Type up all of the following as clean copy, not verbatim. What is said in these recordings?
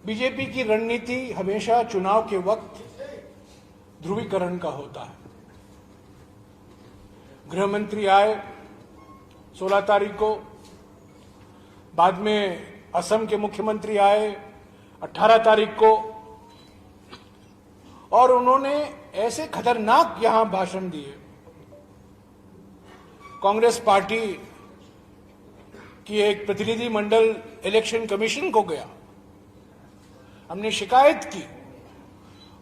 BJP की रणनीति हमेशा चुनाव के वक्त ध्रुवीकरण का होता है। गृह मंत्री आए 16 तारीख को, बाद में असम के मुख्यमंत्री आए 18 तारीख को, और उन्होंने ऐसे खतरनाक यहां भाषण दिए। कांग्रेस पार्टी की एक प्रतिनिधि मंडल इलेक्शन कमीशन को गया, हमने शिकायत की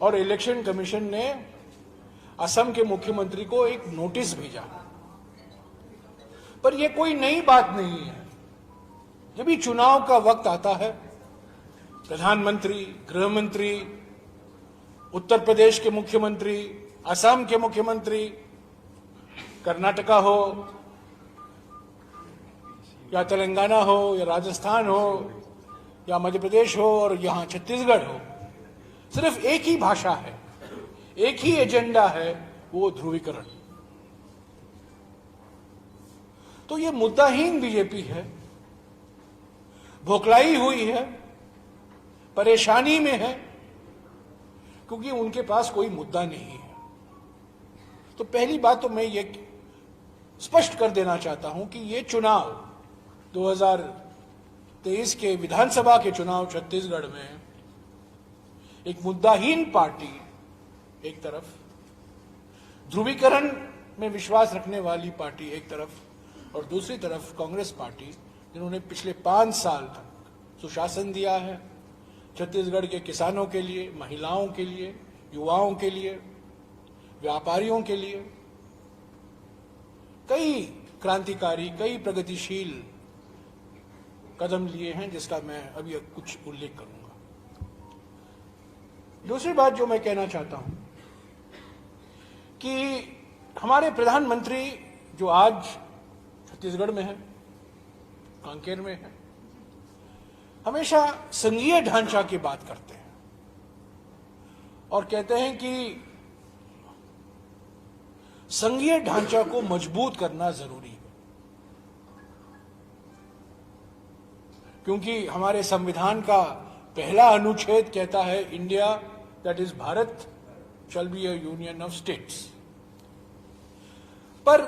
और इलेक्शन कमीशन ने असम के मुख्यमंत्री को एक नोटिस भेजा। पर यह कोई नई बात नहीं है। जब भी चुनाव का वक्त आता है, प्रधानमंत्री, गृह मंत्री, उत्तर प्रदेश के मुख्यमंत्री, असम के मुख्यमंत्री, कर्नाटका हो या तेलंगाना हो या राजस्थान हो या मध्य प्रदेश हो और यहां छत्तीसगढ़ हो, सिर्फ एक ही भाषा है, एक ही एजेंडा है, वो ध्रुवीकरण। तो ये मुद्दाहीन बीजेपी है, भोखलाई हुई है, परेशानी में है, क्योंकि उनके पास कोई मुद्दा नहीं है। तो पहली बात तो मैं ये स्पष्ट कर देना चाहता हूं कि ये चुनाव 2023 के विधानसभा के चुनाव छत्तीसगढ़ में एक मुद्दाहीन पार्टी एक तरफ, ध्रुवीकरण में विश्वास रखने वाली पार्टी एक तरफ, और दूसरी तरफ कांग्रेस पार्टी, जिन्होंने पिछले 5 साल तक सुशासन दिया है छत्तीसगढ़ के किसानों के लिए, महिलाओं के लिए, युवाओं के लिए, व्यापारियों के लिए कई क्रांतिकारी, कई प्रगतिशील कदम लिए हैं, जिसका मैं अभी कुछ उल्लेख करूंगा। दूसरी बात जो मैं कहना चाहता हूं कि हमारे प्रधानमंत्री जो आज छत्तीसगढ़ में है, कांकेर में है, हमेशा संघीय ढांचा की बात करते हैं और कहते हैं कि संघीय ढांचा को मजबूत करना जरूरी है, क्योंकि हमारे संविधान का पहला अनुच्छेद कहता है India, that is Bharat, shall be a union of states. पर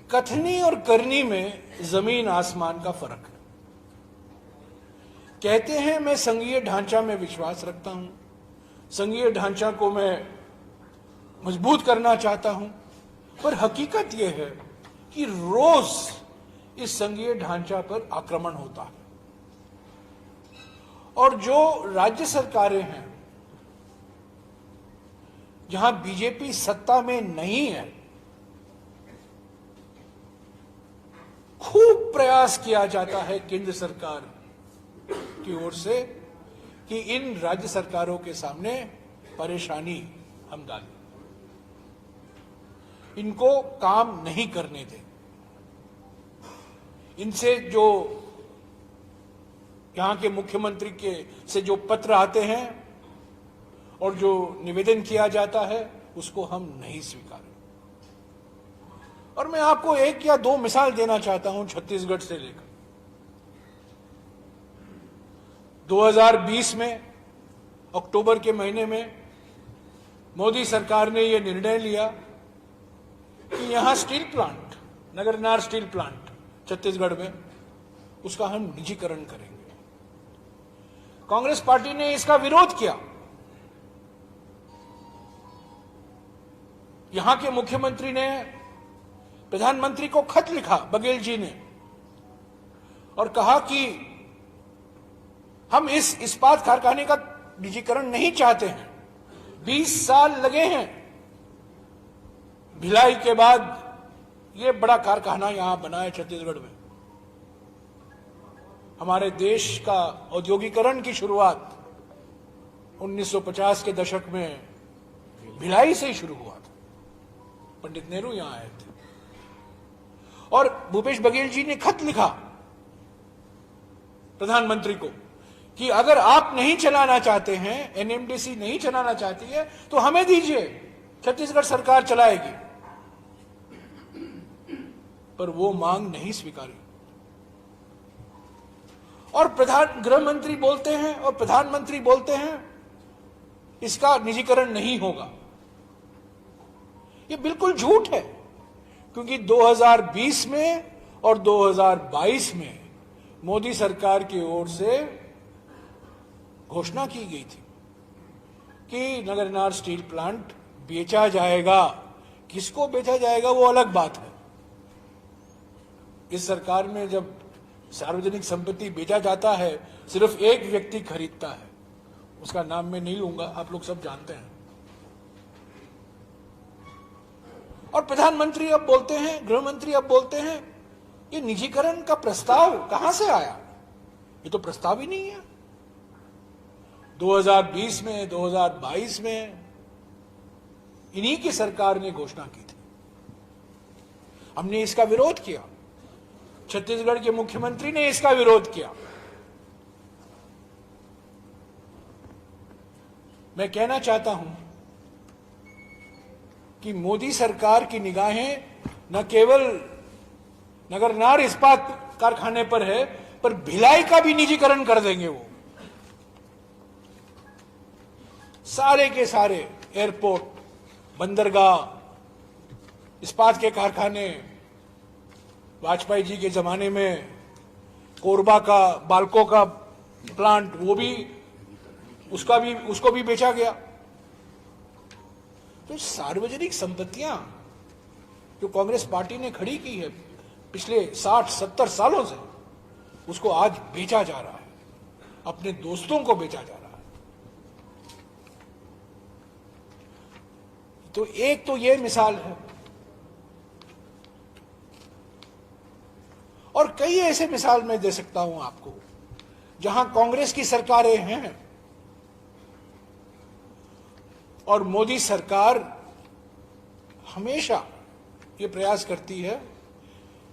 कथनी और करनी में जमीन आसमान का फर्क है। कहते हैं मैं संघीय ढांचा में विश्वास रखता हूं, संघीय ढांचा को मैं मजबूत करना चाहता हूं, पर हकीकत यह है कि रोज इस संघीय ढांचा पर आक्रमण होता है, और जो राज्य सरकारें हैं जहां बीजेपी सत्ता में नहीं है, खूब प्रयास किया जाता है केंद्र सरकार की ओर से कि इन राज्य सरकारों के सामने परेशानी हम डालें, इनको काम नहीं करने दें। इनसे जो यहां के मुख्यमंत्री के से जो पत्र आते हैं और जो निवेदन किया जाता है, उसको हम नहीं स्वीकारें। और मैं आपको 1 या 2 मिसाल देना चाहता हूं छत्तीसगढ़ से लेकर। 2020 में अक्टूबर के महीने में मोदी सरकार ने यह निर्णय लिया कि यहां steel plant, Nagarnar steel plant Chhattisgarh में, उसका हम निजीकरण करेंगे। कांग्रेस पार्टी ने इसका विरोध किया। यहां के मुख्यमंत्री ने प्रधानमंत्री को खत लिखा, बघेल जी ने, और कहा कि हम इस इस्पात कारखाने का निजीकरण नहीं चाहते हैं। 20 साल लगे हैं, भिलाई के बाद यह बड़ा कारखाना यहां बना है छत्तीसगढ़ में। हमारे देश का औद्योगिकरण की शुरुआत 1950 के दशक में भिलाई से ही शुरू हुआ था। पंडित नेहरू यहां आए थे और भूपेश बघेल जी ने खत लिखा प्रधानमंत्री को कि अगर आप नहीं चलाना चाहते हैं, एनएमडीसी नहीं चलाना चाहती है, तो हमें दीजिए, छत्तीसगढ़ सरकार चलाएगी। पर वो मांग नहीं स्वीकारी। और गृह मंत्री बोलते हैं और प्रधानमंत्री बोलते हैं इसका निजीकरण नहीं होगा। ये बिल्कुल झूठ है, क्योंकि 2020 में और 2022 में मोदी सरकार की ओर से घोषणा की गई थी कि नगरनार स्टील प्लांट बेचा जाएगा। किसको बेचा जाएगा वो अलग बात है। इस सरकार में जब सार्वजनिक संपत्ति बेचा जाता है, सिर्फ एक व्यक्ति खरीदता है, उसका नाम मैं नहीं लूंगा, आप लोग सब जानते हैं। और प्रधानमंत्री अब बोलते हैं, गृह मंत्री अब बोलते हैं ये निजीकरण का प्रस्ताव कहां से आया? ये तो प्रस्ताव ही नहीं है। 2020 में 2022 में इन्हीं की सरकार ने घोषणा की थी। हमने इसका विरोध किया, छत्तीसगढ़ के मुख्यमंत्री ने इसका विरोध किया। मैं कहना चाहता हूं कि मोदी सरकार की निगाहें न केवल नगरनार इस्पात कारखाने पर है, पर भिलाई का भी निजीकरण कर देंगे। वो सारे के सारे एयरपोर्ट, बंदरगाह, इस्पात के कारखाने, वाजपेयी जी के जमाने में कोरबा का, बाल्को का प्लांट, वो भी उसको भी बेचा गया। तो सार्वजनिक संपत्तियां जो कांग्रेस पार्टी ने खड़ी की है पिछले 60-70 सालों से, उसको आज बेचा जा रहा है, अपने दोस्तों को बेचा जा रहा है। तो एक तो ये मिसाल है, और कई ऐसे मिसाल मैं दे सकता हूं आपको जहां कांग्रेस की सरकारें हैं और मोदी सरकार हमेशा ये प्रयास करती है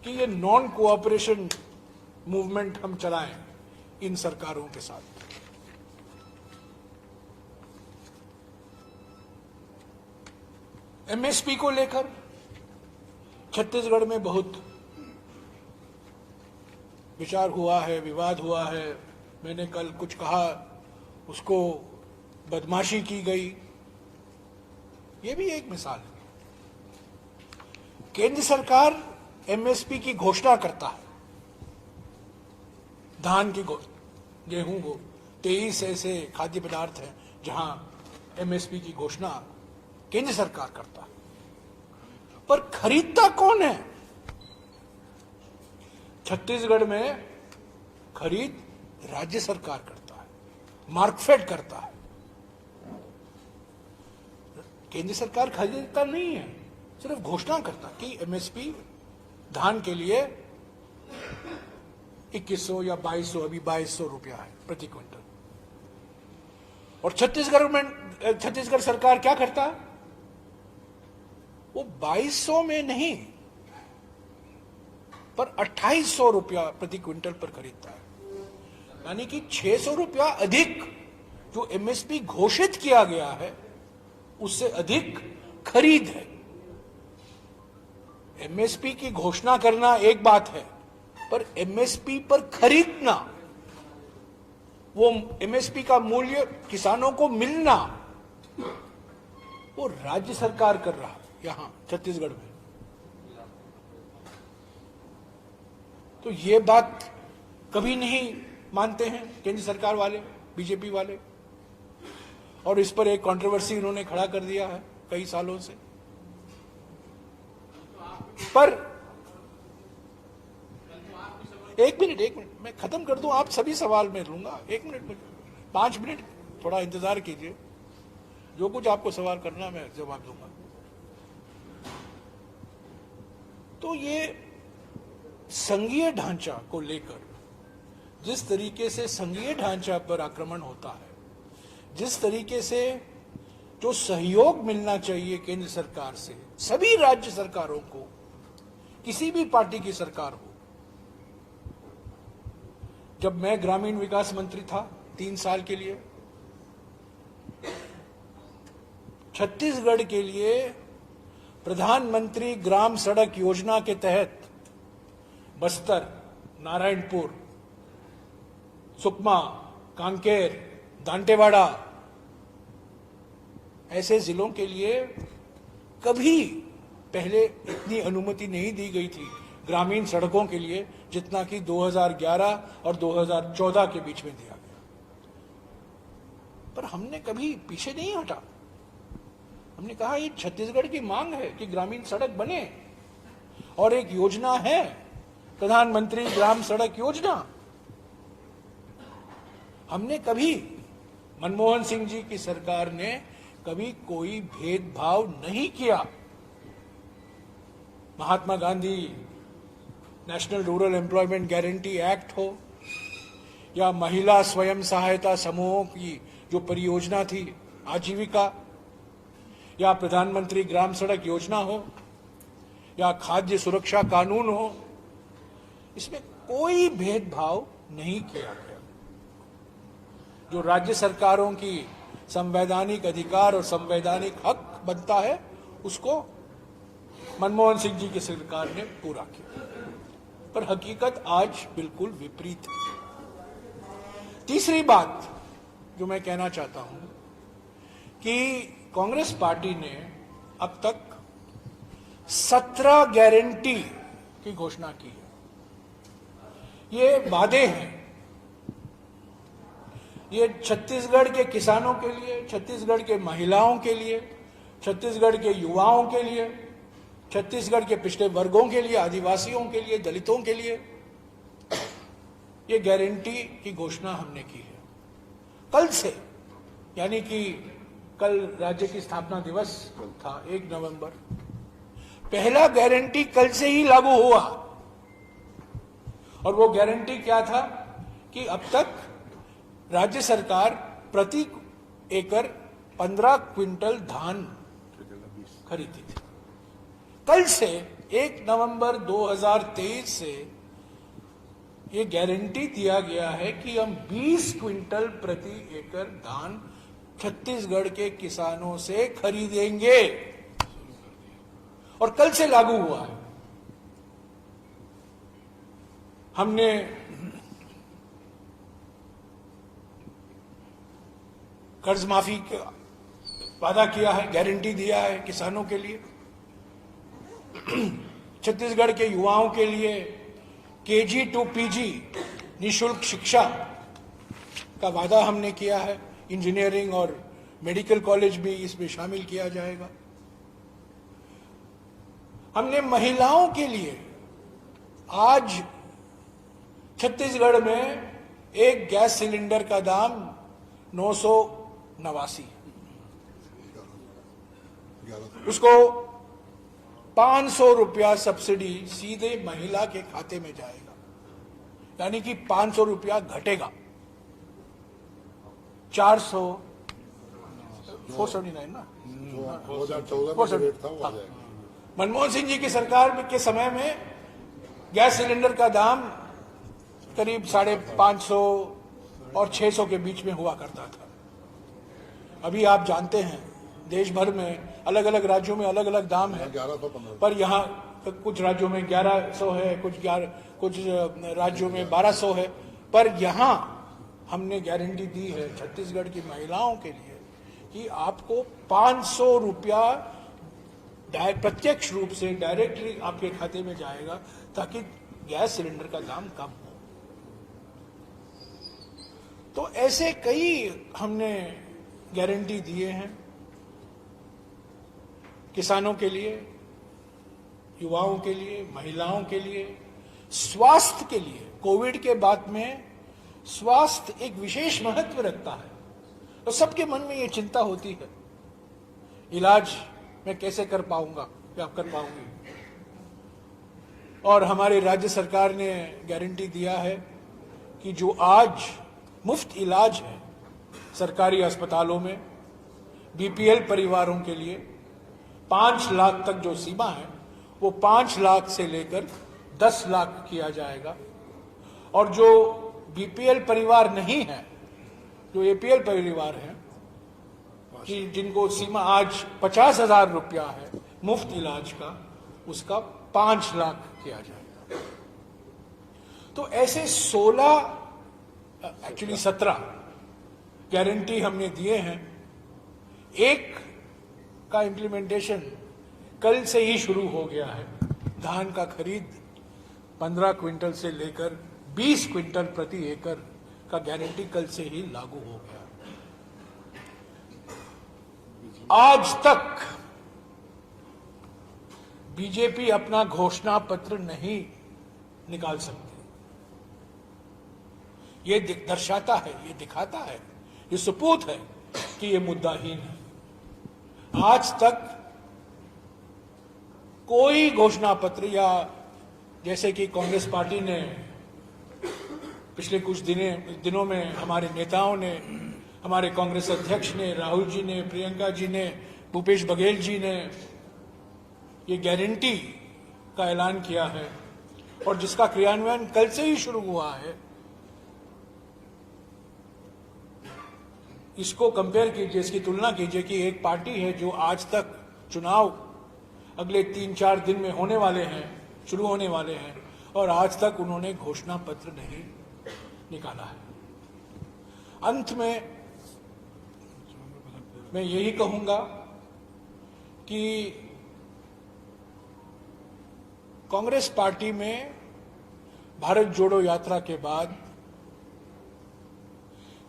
कि ये नॉन कोऑपरेशन मूवमेंट हम चलाएं इन सरकारों के साथ। एमएसपी को लेकर छत्तीसगढ़ में बहुत विचार हुआ है, विवाद हुआ है। मैंने कल कुछ कहा, उसको बदमाशी की गई। ये भी एक मिसाल है। केंद्र सरकार एमएसपी की घोषणा करता है, धान की, गेहूं को, 23 ऐसे खाद्य पदार्थ हैं जहां एमएसपी की घोषणा केंद्र सरकार करता है, पर खरीदता कौन है? छत्तीसगढ़ में खरीद राज्य सरकार करता है, मार्कफेड करता है। केंद्र सरकार खरीदता नहीं है, सिर्फ घोषणा करता कि एमएसपी धान के लिए 2100 या 2200, अभी 2200 रुपया है प्रति क्विंटल। और छत्तीसगढ़ सरकार क्या करता है? वो 2200 में नहीं, पर 2800 रुपया प्रति क्विंटल पर खरीदता है। यानी कि 600 रुपया अधिक जो एमएसपी घोषित किया गया है, उससे अधिक खरीद है। एमएसपी की घोषणा करना एक बात है, पर एमएसपी पर खरीदना, वो एमएसपी का मूल्य किसानों को मिलना, वो राज्य सरकार कर रहा है यहां छत्तीसगढ़ में। तो ये बात कभी नहीं मानते हैं केंद्र सरकार वाले, बीजेपी वाले, और इस पर एक कंट्रोवर्सी इन्होंने खड़ा कर दिया है कई सालों से। पर एक मिनट मैं खत्म कर दूं, आप सभी सवाल में लूंगा। 1 मिनट, 5 मिनट थोड़ा इंतजार कीजिए। जो कुछ आपको सवाल करना मैं जवाब दूंगा। तो ये संघीय ढांचा को लेकर जिस तरीके से संघीय ढांचा पर आक्रमण होता है, जिस तरीके से जो सहयोग मिलना चाहिए केंद्र सरकार से सभी राज्य सरकारों को, किसी भी पार्टी की सरकार हो। जब मैं ग्रामीण विकास मंत्री था 3 साल के लिए, छत्तीसगढ़ के लिए प्रधानमंत्री ग्राम सड़क योजना के तहत बस्तर, नारायणपुर, सुकमा, कांकेर, दांतेवाड़ा, ऐसे जिलों के लिए कभी पहले इतनी अनुमति नहीं दी गई थी ग्रामीण सड़कों के लिए जितना कि 2011 और 2014 के बीच में दिया गया। पर हमने कभी पीछे नहीं हटा। हमने कहा ये छत्तीसगढ़ की मांग है कि ग्रामीण सड़क बने, और एक योजना है प्रधानमंत्री ग्राम सड़क योजना। हमने कभी, मनमोहन सिंह जी की सरकार ने कभी कोई भेदभाव नहीं किया। Mahatma Gandhi national rural employment guarantee act हो या महिला स्वयं सहायता समूहों की जो परियोजना थी आजीविका, या प्रधानमंत्री ग्राम सड़क योजना हो, या खाद्य सुरक्षा कानून हो, इसमें कोई भेदभाव नहीं किया गया। जो राज्य सरकारों की संवैधानिक अधिकार और संवैधानिक हक बनता है उसको मनमोहन सिंह जी की सरकार ने पूरा किया। पर हकीकत आज बिल्कुल विपरीत है। तीसरी बात जो मैं कहना चाहता हूं कि कांग्रेस पार्टी ने अब तक 17 गारंटी की घोषणा की है। ये वादे हैं, ये छत्तीसगढ़ के किसानों के लिए, छत्तीसगढ़ के महिलाओं के लिए, छत्तीसगढ़ के युवाओं के लिए, छत्तीसगढ़ के पिछड़े वर्गों के लिए, आदिवासियों के लिए, दलितों के लिए ये गारंटी की घोषणा हमने की है। कल से, यानी कि कल राज्य की स्थापना दिवस था 1 नवंबर, पहला गारंटी कल से ही लागू हुआ। और वो गारंटी क्या था कि अब तक राज्य सरकार प्रति एकड़ 15 क्विंटल धान खरीदती थी। कल से 1 नवंबर 2023 से ये गारंटी दिया गया है कि हम 20 क्विंटल प्रति एकड़ धान छत्तीसगढ़ के किसानों से खरीदेंगे, और कल से लागू हुआ है। हमने कर्ज माफी का वादा किया है, गारंटी दिया है किसानों के लिए। छत्तीसगढ़ के युवाओं के लिए केजी टू पीजी निःशुल्क शिक्षा का वादा हमने किया है। इंजीनियरिंग और मेडिकल कॉलेज भी इसमें शामिल किया जाएगा। हमने महिलाओं के लिए आज छत्तीसगढ़ में एक गैस सिलेंडर का दाम 989, उसको 500 रुपया सब्सिडी सीधे महिला के खाते में जाएगा, यानी कि 500 रुपया घटेगा। 479 ना, 2014 मनमोहन सिंह जी की सरकार के समय में गैस सिलेंडर का दाम करीब 550 और 600 के बीच में हुआ करता था। अभी आप जानते हैं देश भर में अलग अलग राज्यों में अलग अलग दाम है, पर यहाँ कुछ राज्यों में 1100 है, कुछ राज्यों में 1200 है। पर यहाँ हमने गारंटी दी है छत्तीसगढ़ की महिलाओं के लिए कि आपको 500 रुपया प्रत्यक्ष रूप से डायरेक्टली आपके खाते में जाएगा, ताकि गैस सिलेंडर का दाम कम हो। तो ऐसे कई हमने गारंटी दिए हैं किसानों के लिए, युवाओं के लिए, महिलाओं के लिए, स्वास्थ्य के लिए। कोविड के बाद में स्वास्थ्य एक विशेष महत्व रखता है, तो सबके मन में ये चिंता होती है, इलाज मैं कैसे कर पाऊंगा या कर पाऊंगी। और हमारे राज्य सरकार ने गारंटी दिया है कि जो आज मुफ्त इलाज है सरकारी अस्पतालों में बीपीएल परिवारों के लिए 5 लाख तक जो सीमा है वो 5 लाख से लेकर 10 लाख किया जाएगा। और जो बीपीएल परिवार नहीं है, जो एपीएल परिवार है, कि जिनको सीमा आज 50,000 रुपया है मुफ्त इलाज का, उसका 5 लाख किया जाएगा। तो ऐसे 16 एक्चुअली 17 गारंटी हमने दिए हैं। एक का इम्प्लीमेंटेशन कल से ही शुरू हो गया है। धान का खरीद 15 क्विंटल से लेकर 20 क्विंटल प्रति एकड़ का गारंटी कल से ही लागू हो गया। आज तक बीजेपी अपना घोषणा पत्र नहीं निकाल सकती। ये दर्शाता है, ये दिखाता है, ये सबूत है कि ये मुद्दाहीन है। आज तक कोई घोषणा पत्र, या जैसे कि कांग्रेस पार्टी ने पिछले कुछ दिनों में हमारे नेताओं ने, हमारे कांग्रेस अध्यक्ष ने, राहुल जी ने, प्रियंका जी ने, भूपेश बघेल जी ने ये गारंटी का ऐलान किया है और जिसका क्रियान्वयन कल से ही शुरू हुआ है। इसको कंपेयर कीजिए, इसकी तुलना कीजिए कि एक पार्टी है जो आज तक चुनाव अगले 3-4 दिन में होने वाले हैं, शुरू होने वाले हैं, और आज तक उन्होंने घोषणा पत्र नहीं निकाला है। अंत में मैं यही कहूंगा कि कांग्रेस पार्टी में भारत जोड़ो यात्रा के बाद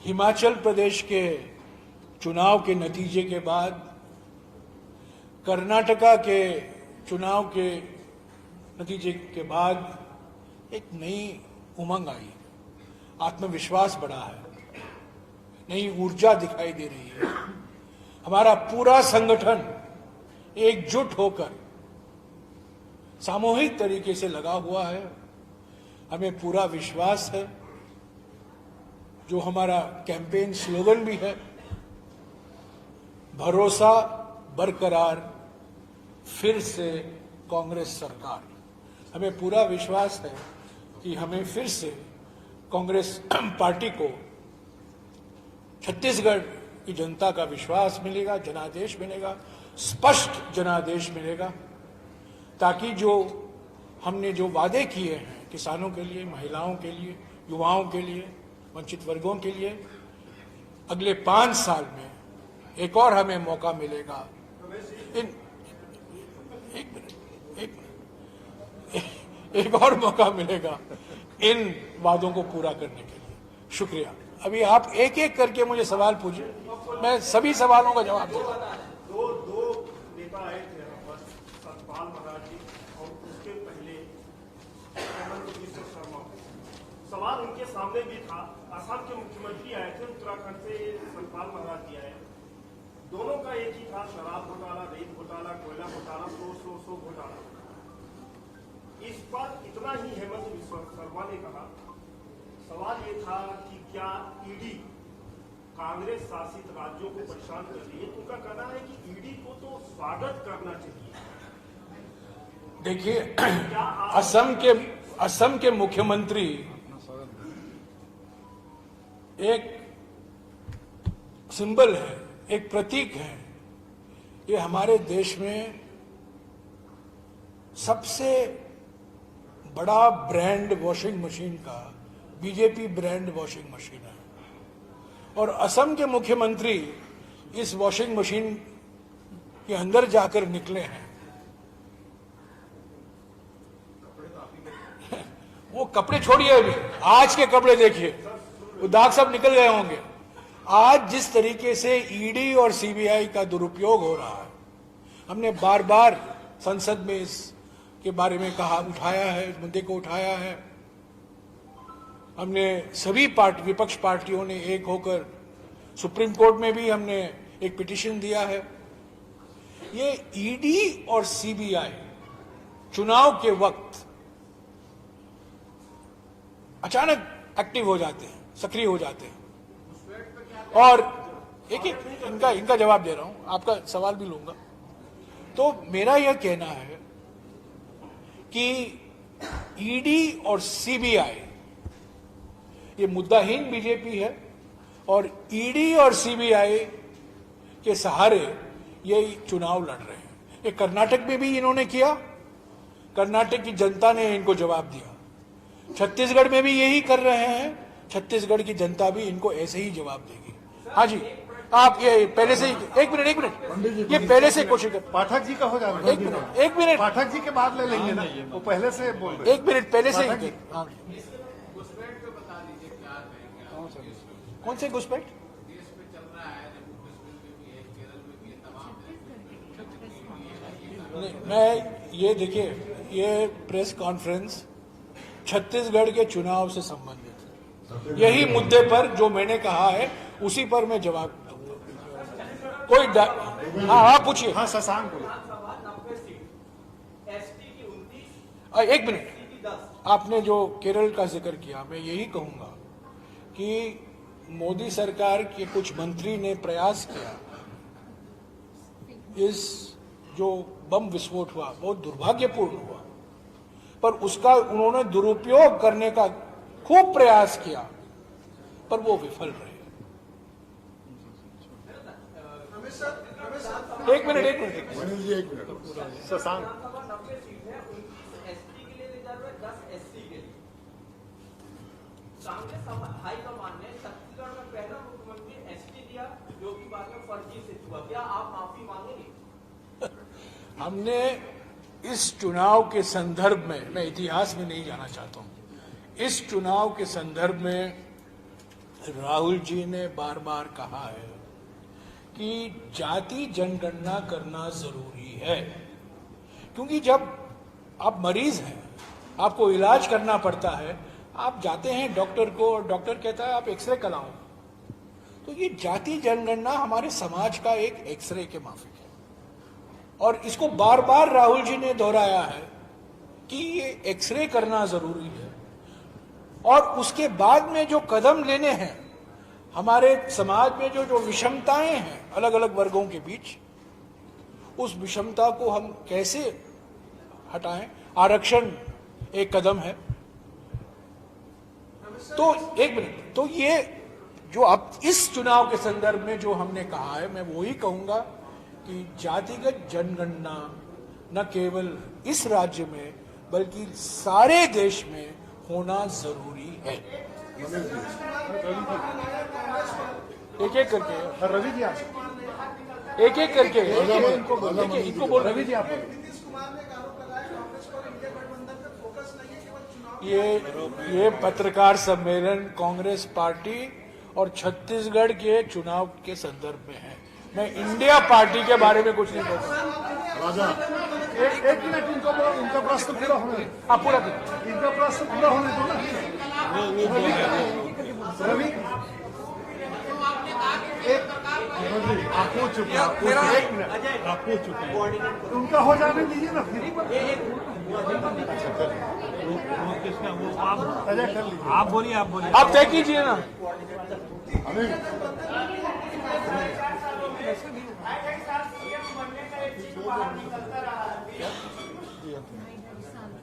हिमाचल प्रदेश के चुनाव के नतीजे के बाद, कर्नाटका के चुनाव के नतीजे के बाद एक नई उमंग आई, आत्मविश्वास बढ़ा है, नई ऊर्जा दिखाई दे रही है। हमारा पूरा संगठन एकजुट होकर सामूहिक तरीके से लगा हुआ है। हमें पूरा विश्वास है, जो हमारा कैंपेन स्लोगन भी है, भरोसा बरकरार, फिर से कांग्रेस सरकार। हमें पूरा विश्वास है कि हमें फिर से कांग्रेस पार्टी को छत्तीसगढ़ की जनता का विश्वास मिलेगा, जनादेश मिलेगा, स्पष्ट जनादेश मिलेगा, ताकि जो हमने जो वादे किए हैं किसानों के लिए, महिलाओं के लिए, युवाओं के लिए, वंचित वर्गों के लिए, अगले 5 साल में एक और हमें मौका मिलेगा एक और मौका मिलेगा इन वादों को पूरा करने के लिए। शुक्रिया। अभी आप एक एक करके मुझे सवाल पूछिए, मैं सभी सवालों का जवाब दूंगा। दो नेता आए थे यहाँ पर, सतपाल महाराज जी और उसके पहले हेमंत बिश्व शर्मा। सवाल उनके सामने भी था। असम के मुख्यमंत्री आए थे, उत्तराखंड से सतपाल महाराज जी आए। दोनों का एक ही था, शराब घोटाला, रेत घोटाला, कोयला घोटाला, सो घोटाला। इस पर इतना ही हेमंत बिश्व शर्मा ने कहा। सवाल ये था कि क्या ईडी कांग्रेस शासित राज्यों को परेशान कर रही है? उनका कहना है कि ईडी को तो स्वागत करना चाहिए। देखिए, असम के मुख्यमंत्री एक सिंबल है, एक प्रतीक है। ये हमारे देश में सबसे बड़ा ब्रांड वॉशिंग मशीन का बीजेपी ब्रांड वॉशिंग मशीन है, और असम के मुख्यमंत्री इस वॉशिंग मशीन के अंदर जाकर निकले हैं। वो कपड़े छोड़िए, अभी आज के कपड़े देखिए, वो दाग सब निकल गए होंगे। आज जिस तरीके से ईडी और सीबीआई का दुरुपयोग हो रहा है, हमने बार बार संसद में इसके बारे में कहा, उठाया है, इस मुद्दे को उठाया है। हमने सभी विपक्ष पार्टियों ने एक होकर सुप्रीम कोर्ट में भी हमने एक पिटीशन दिया है। ये ईडी और सीबीआई चुनाव के वक्त अचानक एक्टिव हो जाते हैं, सक्रिय हो जाते हैं। और एक इनका जवाब दे रहा हूं, आपका सवाल भी लूंगा। तो मेरा यह कहना है कि ईडी और सीबीआई ये मुद्दाहीन बीजेपी है, और ईडी और सीबीआई के सहारे ये चुनाव लड़ रहे हैं। ये कर्नाटक में भी इन्होंने किया, कर्नाटक की जनता ने इनको जवाब दिया। छत्तीसगढ़ में भी यही कर रहे हैं, छत्तीसगढ़ की जनता भी इनको ऐसे ही जवाब देगी। हाँ जी, आप ये पहले से एक मिनट ये पहले से कोशिश कर। पाठक जी का हो जाएगा। एक मिनट पाठक जी के बाद ले लेंगे ना, वो पहले से बोल रहे। एक मिनट पहले से पाठक जी। हाँ। कौन से घुसपैठ? नहीं, मैं ये देखिए, ये प्रेस कॉन्फ्रेंस छत्तीसगढ़ के चुनाव से संबंधित है। यही मुद्दे पर जो मैंने कहा है उसी पर मैं जवाब दूंगा। कोई हाँ पूछिए। हाँ शशांक बोलो। एक मिनट, आपने जो केरल का जिक्र किया, मैं यही कहूंगा कि मोदी सरकार के कुछ मंत्री ने प्रयास किया, इस जो बम विस्फोट हुआ बहुत दुर्भाग्यपूर्ण हुआ, पर उसका उन्होंने दुरुपयोग करने का खूब प्रयास किया, पर वो विफल रहे। एक मिनट शशांक हाईकमान ने छत्तीसगढ़ में पहला मुख्यमंत्री एसटी दिया, जो कि बाद में फर्जी सिद्ध हुआ। क्या आप माफी मांगेंगे? हमने इस चुनाव के संदर्भ में, मैं इतिहास में नहीं जाना चाहता हूं, इस चुनाव के संदर्भ में राहुल जी ने बार बार कहा है कि जाति जनगणना करना जरूरी है, क्योंकि जब आप मरीज हैं, आपको इलाज करना पड़ता है, आप जाते हैं डॉक्टर को और डॉक्टर कहता है आप एक्सरे कराओ, तो ये जाति जनगणना हमारे समाज का एक एक्सरे के माफिक है। और इसको बार बार राहुल जी ने दोहराया है कि ये एक्सरे करना जरूरी है, और उसके बाद में जो कदम लेने हैं, हमारे समाज में जो विषमताएं हैं अलग अलग वर्गों के बीच, उस विषमता को हम कैसे हटाएं, आरक्षण एक कदम है। तो एक मिनट, तो ये जो अब इस चुनाव के संदर्भ में जो हमने कहा है, मैं वही कहूंगा कि जातिगत जनगणना न केवल इस राज्य में बल्कि सारे देश में होना जरूरी है। एक एक करके रवि जी आप एक एक करके इनको बोल रवि जी आप ये पत्रकार सम्मेलन कांग्रेस पार्टी और छत्तीसगढ़ के चुनाव के संदर्भ में है। मैं इंडिया पार्टी के बारे में कुछ नहीं कहूँगा। राजा एक मिनट, इनका प्रश्न पूरा होने, आप पूरा करिए। इनका प्रश्न पूरा होने दो ना। रवि आप पूछ चुके हैं, एक मिनट आप पूछ चुके हैं, उनका हो जाने दीजिए ना फिर। आप बोलिए आप तय कीजिए ना।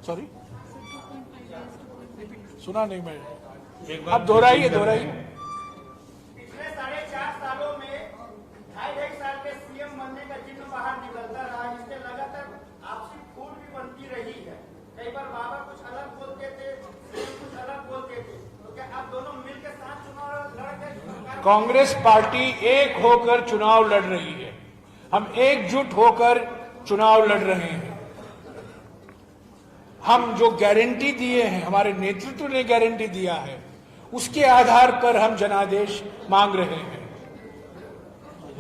सॉरी, सुना नहीं मैं। आप दोहराइए। पिछले 4.5 सालों में 2.5 साल के सीएम बनने का चिन्ह बाहर निकलता रहा, जिससे लगातार आपसी फूट भी बनती रही है। कई बार बाबा कुछ अलग बोलते थे, सीएम कुछ अलग बोलते थे, तो क्या आप दोनों मिलकर साथ चुनाव लड़कर? कांग्रेस पार्टी एक होकर चुनाव लड़ रही है, हम एकजुट होकर चुनाव लड़ रहे हैं। हम जो गारंटी दिए हैं, हमारे नेतृत्व ने गारंटी दिया है, उसके आधार पर हम जनादेश मांग रहे हैं।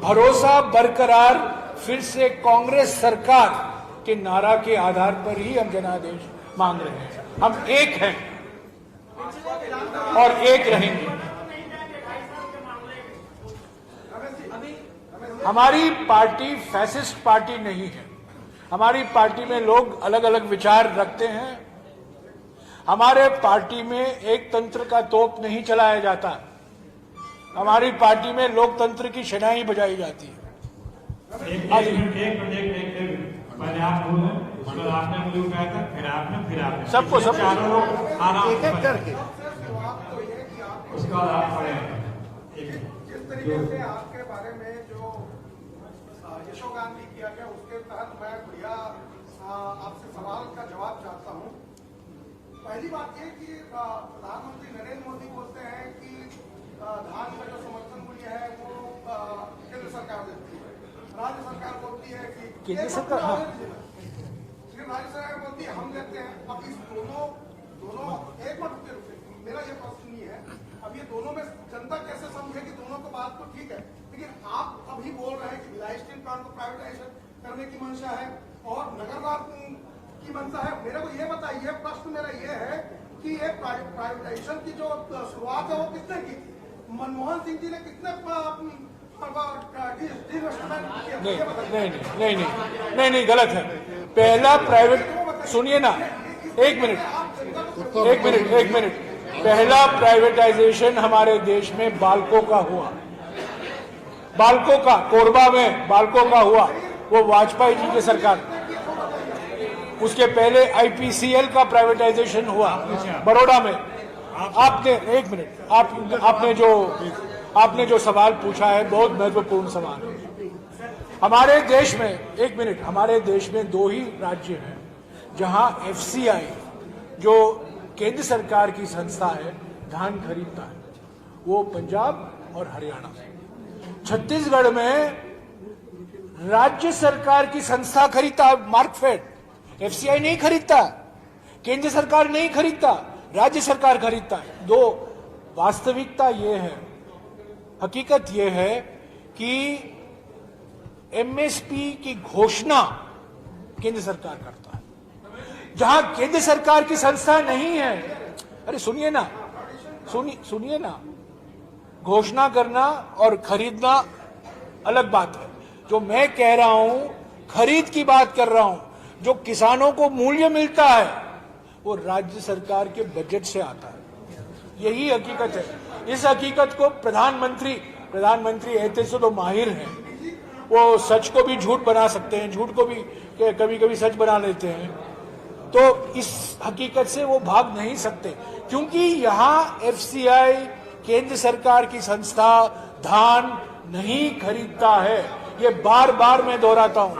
भरोसा बरकरार, फिर से कांग्रेस सरकार के नारा के आधार पर ही हम जनादेश मांग रहे हैं। हम एक हैं और एक रहेंगे। हमारी पार्टी फैसिस्ट पार्टी नहीं है। हमारी पार्टी में लोग अलग अलग विचार रखते हैं। हमारे पार्टी में एक तंत्र का तोप नहीं चलाया जाता। हमारी पार्टी में लोकतंत्र की शहनाई बजाई जाती है। पहले आप बोले, उसके बाद आपने मुझे कहा था, फिर आपने सबको चारों लोग एक एक करके उसके बाद आप खड़े जिस तरीके से आपके बारे में जो यशोगान भी किया गया, उसके तहत मैं भैया आपसे सवाल का जवाब चाहता हूं पहली बात ये कि प्रधानमंत्री नरेंद्र मोदी बोलते हैं कि धान का जो समर्थन मूल्य है वो केंद्र सरकार देती है, राज्य सरकार बोलती है कि केंद्र सरकार, हाँ, राज्य सरकार बोलती है हम देते हैं। अब इस दोनों एक बार रुके, मेरा ये प्रश्न नहीं है, अब ये दोनों में जनता कैसे समझे कि दोनों को बात तो ठीक है, लेकिन आप अभी बोल रहे हैं कि भिलाई स्टील प्लांट को प्राइवेटाइजेशन करने की मंशा है और नगरनाथ की मंशा है। मेरे को ये बताइए, प्रश्न मेरा ये है कि ये प्राइवेटाइजेशन की जो शुरुआत है वो किसने की थी? मनमोहन सिंह जी ने कितने नहीं, गलत है। पहला प्राइवेट, सुनिए ना, एक मिनट, पहला प्राइवेटाइजेशन हमारे देश में बाल्को का हुआ, बाल्को का, कोरबा में बाल्को का हुआ, वो वाजपेयी जी की सरकार। उसके पहले आईपीसीएल का प्राइवेटाइजेशन हुआ बड़ौदा में। आपने, एक मिनट, आपने जो सवाल पूछा है बहुत महत्वपूर्ण सवाल है। हमारे देश में, एक मिनट, हमारे देश में दो ही राज्य हैं जहां एफसीआई जो केंद्र सरकार की संस्था है धान खरीदता है, वो पंजाब और हरियाणा। छत्तीसगढ़ में राज्य सरकार की संस्था खरीदता है, मार्कफेड। एफसीआई नहीं खरीदता, केंद्र सरकार नहीं खरीदता, राज्य सरकार खरीदता है। दो, वास्तविकता ये है, हकीकत ये है कि एमएसपी की घोषणा केंद्र सरकार करता है, जहां केंद्र सरकार की संस्था नहीं है। अरे सुनिए ना, सुनिए ना, घोषणा करना और खरीदना अलग बात है। जो मैं कह रहा हूं, खरीद की बात कर रहा हूं, जो किसानों को मूल्य मिलता है वो राज्य सरकार के बजट से आता है। यही हकीकत है। इस हकीकत को प्रधानमंत्री ऐसे तो माहिर हैं, वो सच को भी झूठ बना सकते हैं, झूठ को भी कभी कभी सच बना लेते हैं। तो इस हकीकत से वो भाग नहीं सकते, क्योंकि यहाँ एफसीआई केंद्र सरकार की संस्था धान नहीं खरीदता है। ये बार बार मैं दोहराता हूँ।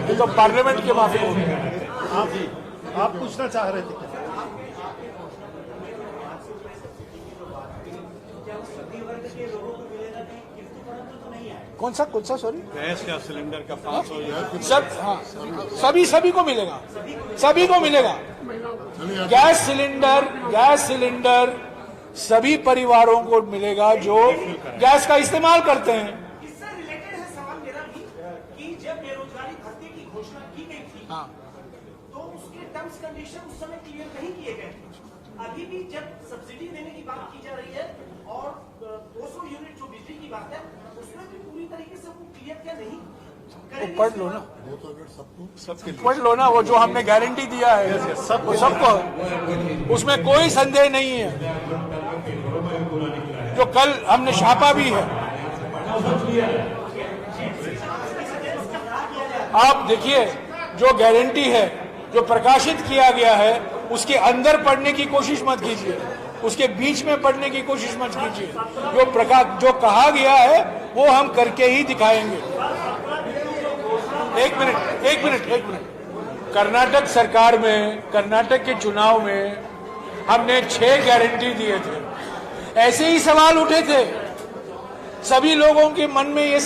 ये तो पार्लियामेंट के माफी हो गया। आप पूछना चाह रहे थे क्या? कौन सा सॉरी? गैस का सिलेंडर का 500 सब, हाँ, सभी को मिलेगा, सभी को मिलेगा। गैस सिलेंडर सभी परिवारों को मिलेगा जो गैस का इस्तेमाल करते हैं। इससे रिलेटेड है सवाल मेरा भी कि जब बेरोजगारी भत्ते की घोषणा की गई थी, हाँ, तो उसके टर्म्स कंडीशन उस समय क्लियर नहीं किए गए थे। अभी भी जब सब्सिडी देने की बात की जा रही है और 200 यूनिट जो बिजली की बात है, उसमें भी पूरी तरीके से वो क्लियर क्या नहीं वो पढ़ लो ना, पढ़ लो ना, वो जो हमने गारंटी दिया है सबको, उसमें कोई संदेह नहीं है। जो कल हमने छापा भी है, आप देखिए, जो गारंटी है, जो प्रकाशित किया गया है, उसके अंदर पढ़ने की कोशिश मत कीजिए, उसके बीच में पढ़ने की कोशिश मत कीजिए। जो कहा गया है वो हम करके ही दिखाएंगे। एक मिनट, कर्नाटक सरकार में, कर्नाटक के चुनाव में हमने 6 गारंटी दिए थे। ऐसे ही सवाल उठे थे, सभी लोगों के मन में ये